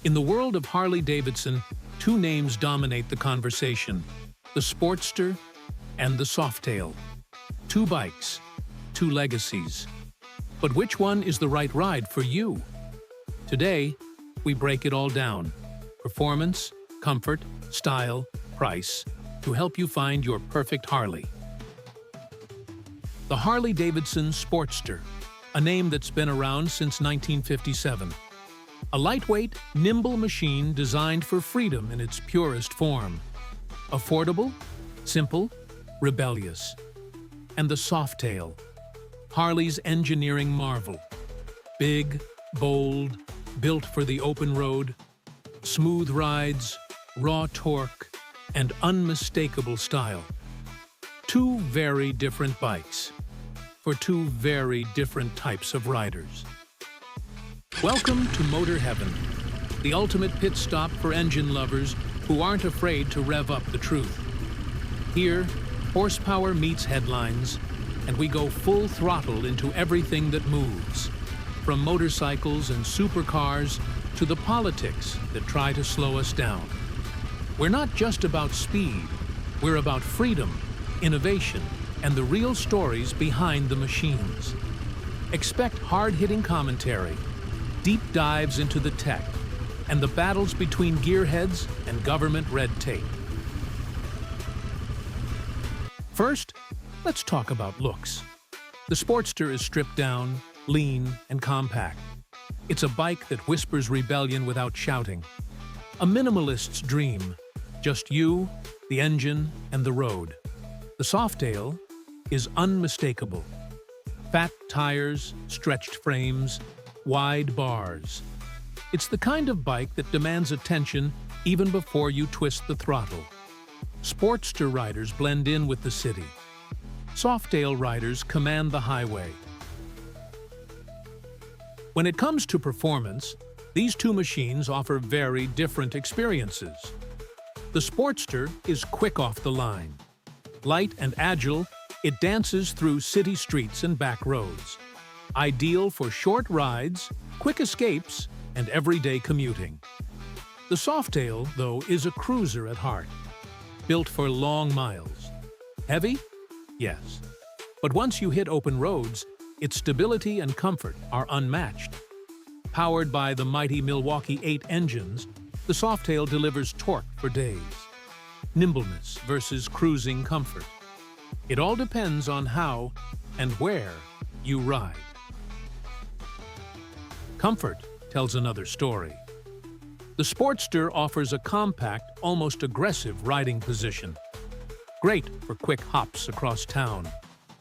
In the world of Harley-Davidson, two names dominate the conversation: the Sportster and the Softail. Two bikes, two legacies. But which one is the right ride for you? Today, we break it all down: performance, comfort, style, price, to help you find your perfect Harley. The Harley-Davidson Sportster, a name that's been around since 1957. A lightweight, nimble machine designed for freedom in its purest form. Affordable, simple, rebellious. And the Softail, Harley's engineering marvel. Big, bold, built for the open road, smooth rides, raw torque, and unmistakable style. Two very different bikes for two very different types of riders. Welcome to Motor Heaven, the ultimate pit stop for engine lovers who aren't afraid to rev up the truth. Here, horsepower meets headlines, and we go full throttle into everything that moves, from motorcycles and supercars to the politics that try to slow us down. We're not just about speed, we're about freedom, innovation, and the real stories behind the machines. Expect hard-hitting commentary, deep dives into the tech, and the battles between gearheads and government red tape. First, let's talk about looks. The Sportster is stripped down, lean, and compact. It's a bike that whispers rebellion without shouting. A minimalist's dream, just you, the engine, and the road. The Softail is unmistakable. Fat tires, stretched frames, wide bars. It's the kind of bike that demands attention even before you twist the throttle. Sportster riders blend in with the city. Softail riders command the highway. When it comes to performance, these two machines offer very different experiences. The Sportster is quick off the line. Light and agile, it dances through city streets and back roads. Ideal for short rides, quick escapes, and everyday commuting. The Softail, though, is a cruiser at heart, built for long miles. Heavy? Yes. But once you hit open roads, its stability and comfort are unmatched. Powered by the mighty Milwaukee 8 engines, the Softail delivers torque for days. Nimbleness versus cruising comfort. It all depends on how and where you ride. Comfort tells another story. The Sportster offers a compact, almost aggressive riding position. Great for quick hops across town,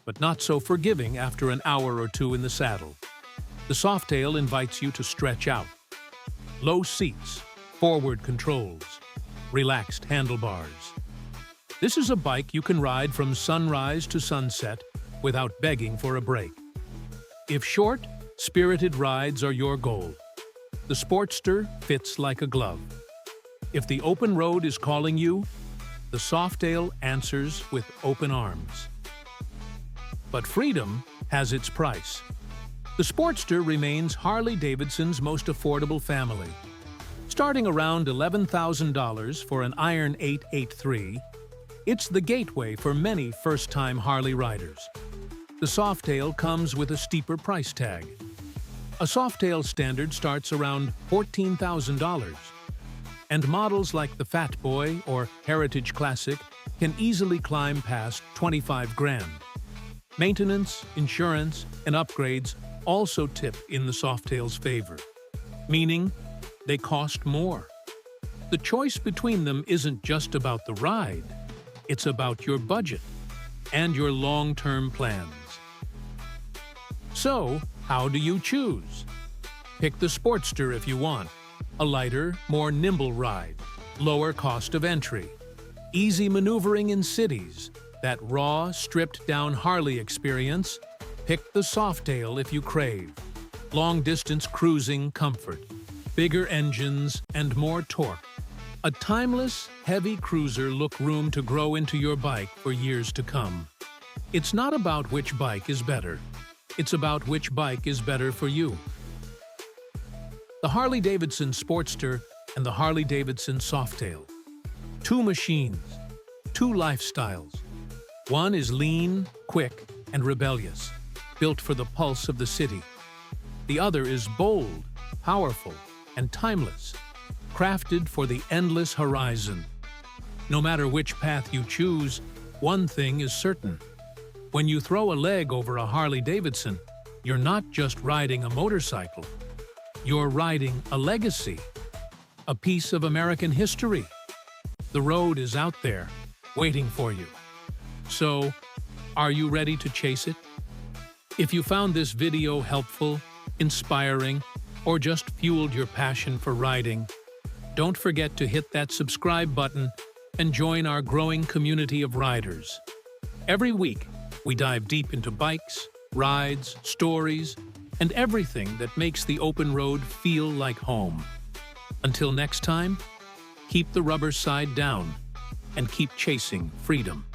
but not so forgiving after an hour or two in the saddle. The Softail invites you to stretch out. Low seats, forward controls, relaxed handlebars. This is a bike you can ride from sunrise to sunset without begging for a break. If short, spirited rides are your goal, the Sportster fits like a glove. If the open road is calling you, the Softail answers with open arms. But freedom has its price. The Sportster remains Harley-Davidson's most affordable family. Starting around $11,000 for an Iron 883, it's the gateway for many first-time Harley riders. The Softail comes with a steeper price tag. A Softail standard starts around $14,000, and models like the Fat Boy or Heritage Classic can easily climb past $25,000. Maintenance, insurance, and upgrades also tip in the Softail's favor, meaning they cost more. The choice between them isn't just about the ride, it's about your budget and your long-term plans. So, how do you choose? Pick the Sportster if you want. A lighter, more nimble ride, lower cost of entry, easy maneuvering in cities, that raw, stripped-down Harley experience. Pick the Softail if you crave long-distance cruising comfort, bigger engines, and more torque. A timeless, heavy cruiser look room to grow into your bike for years to come. It's not about which bike is better. It's about which bike is better for you. The Harley-Davidson Sportster and the Harley-Davidson Softail. Two machines, two lifestyles. One is lean, quick, and rebellious, built for the pulse of the city. The other is bold, powerful, and timeless, crafted for the endless horizon. No matter which path you choose, one thing is certain. When you throw a leg over a Harley-Davidson, you're not just riding a motorcycle. You're riding a legacy, a piece of American history. The road is out there, waiting for you. So, are you ready to chase it? If you found this video helpful, inspiring, or just fueled your passion for riding, don't forget to hit that subscribe button and join our growing community of riders. Every week, we dive deep into bikes, rides, stories, and everything that makes the open road feel like home. Until next time, keep the rubber side down and keep chasing freedom.